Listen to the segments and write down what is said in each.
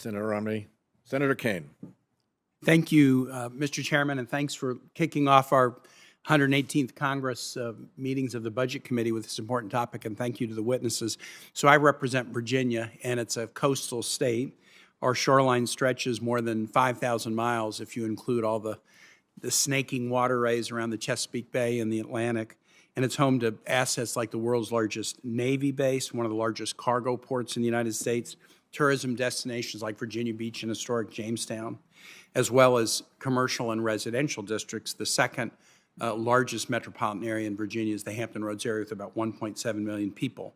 Senator Romney. Senator Kaine. Thank you, Mr. Chairman, and thanks for kicking off our 118th Congress meetings of the Budget Committee with this important topic, and thank you to the witnesses. So I represent Virginia, and it's a coastal state. Our shoreline stretches more than 5,000 miles if you include all the snaking waterways around the Chesapeake Bay and the Atlantic. And it's home to assets like the world's largest Navy base, one of the largest cargo ports in the United States, tourism destinations like Virginia Beach and historic Jamestown, as well as commercial and residential districts. The second largest metropolitan area in Virginia is the Hampton Roads area with about 1.7 million people.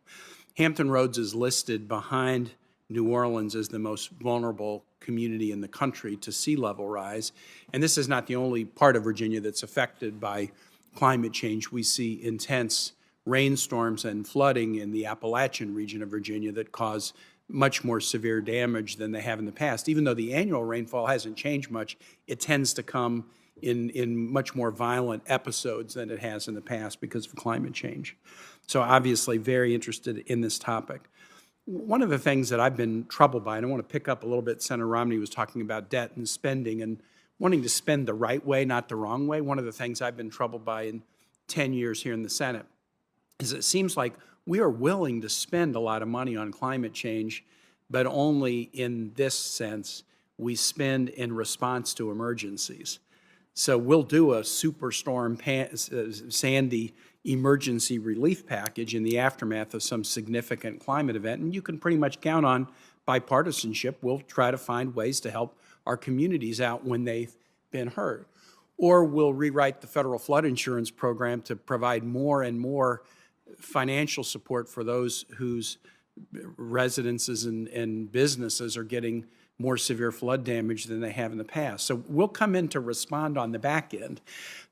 Hampton Roads is listed behind New Orleans as the most vulnerable community in the country to sea level rise. And this is not the only part of Virginia that's affected by climate change. We see intense rainstorms and flooding in the Appalachian region of Virginia that cause much more severe damage than they have in the past. Even though the annual rainfall hasn't changed much, it tends to come in much more violent episodes than it has in the past because of climate change. So obviously very interested in this topic. One of the things that I've been troubled by, and I want to pick up a little bit, Senator Romney was talking about debt and spending and wanting to spend the right way, not the wrong way. One of the things I've been troubled by in 10 years here in the Senate is it seems like we are willing to spend a lot of money on climate change, but only in this sense, we spend in response to emergencies. So we'll do a superstorm Sandy emergency relief package in the aftermath of some significant climate event, and you can pretty much count on bipartisanship. We'll try to find ways to help our communities out when they've been hurt. Or we'll rewrite the federal flood insurance program to provide more and more financial support for those whose residences and businesses are getting more severe flood damage than they have in the past. So we'll come in to respond on the back end.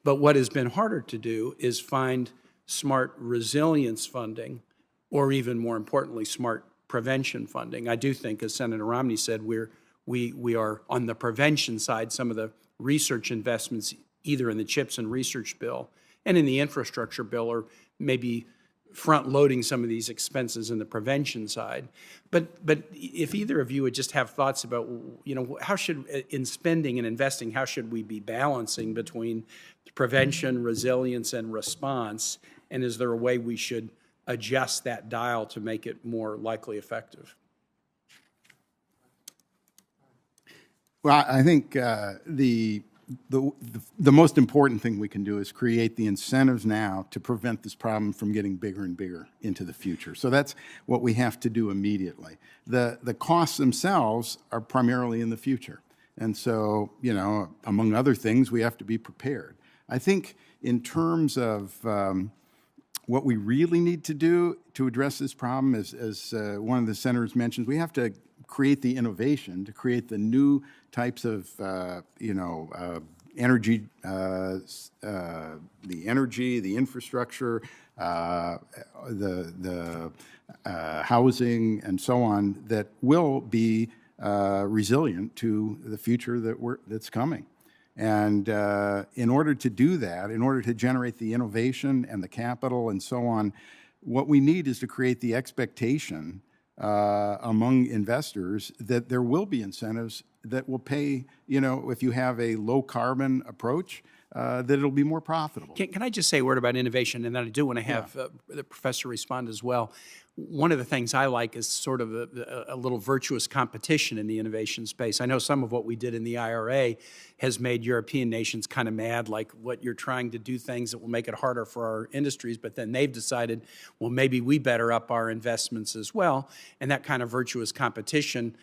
But what has been harder to do is find smart resilience funding, or even more importantly, smart prevention funding. I do think, as Senator Romney said, we are on the prevention side. Some of the research investments, either in the CHIPS and research bill and in the infrastructure bill, are maybe front-loading some of these expenses in the prevention side. But if either of you would just have thoughts about, how should, in spending and investing, how should we be balancing between prevention, resilience, and response? And is there a way we should adjust that dial to make it more likely effective? Well, I think the most important thing we can do is create the incentives now to prevent this problem from getting bigger and bigger into the future. So that's what we have to do immediately. The costs themselves are primarily in the future. And so, among other things, we have to be prepared. I think in terms of what we really need to do to address this problem, as one of the senators mentioned, we have to create the innovation to create the new types of, energy, the infrastructure, the housing, and so on that will be resilient to the future that's coming. And in order to do that, in order to generate the innovation and the capital and so on, what we need is to create the expectation among investors that there will be incentives that will pay, if you have a low carbon approach, that it'll be more profitable. Can I just say a word about innovation? And then I do want to have the professor respond as well. One of the things I like is sort of a little virtuous competition in the innovation space. I know some of what we did in the IRA has made European nations kind of mad, like what you're trying to do things that will make it harder for our industries, but then they've decided, well, maybe we better up our investments as well. And that kind of virtuous competition,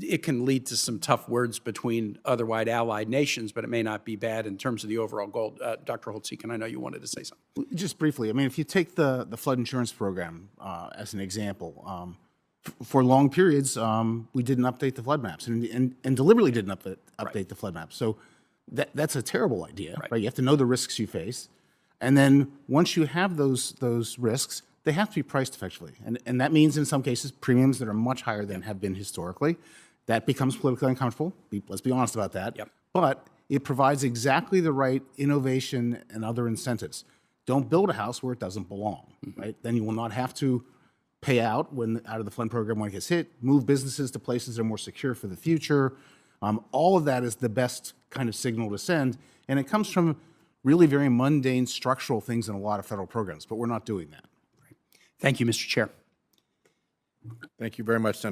it can lead to some tough words between otherwise allied nations, but it may not be bad in terms of the overall goal. Dr. Holtz-Eakin, I know you wanted to say something. Just briefly, I mean, if you take the flood insurance program as an example, for long periods, we didn't update the flood maps and deliberately didn't update the flood maps. So that's a terrible idea, right? You have to know the risks you face. And then once you have those risks, they have to be priced effectively. And that means, in some cases, premiums that are much higher than have been historically. That becomes politically uncomfortable. Let's be honest about that. Yep. But it provides exactly the right innovation and other incentives. Don't build a house where it doesn't belong, right? Then you will not have to pay out out of the flood program when it gets hit, move businesses to places that are more secure for the future. All of that is the best kind of signal to send, and it comes from really very mundane structural things in a lot of federal programs, but we're not doing that. Thank you, Mr. Chair. Thank you very much, Senator.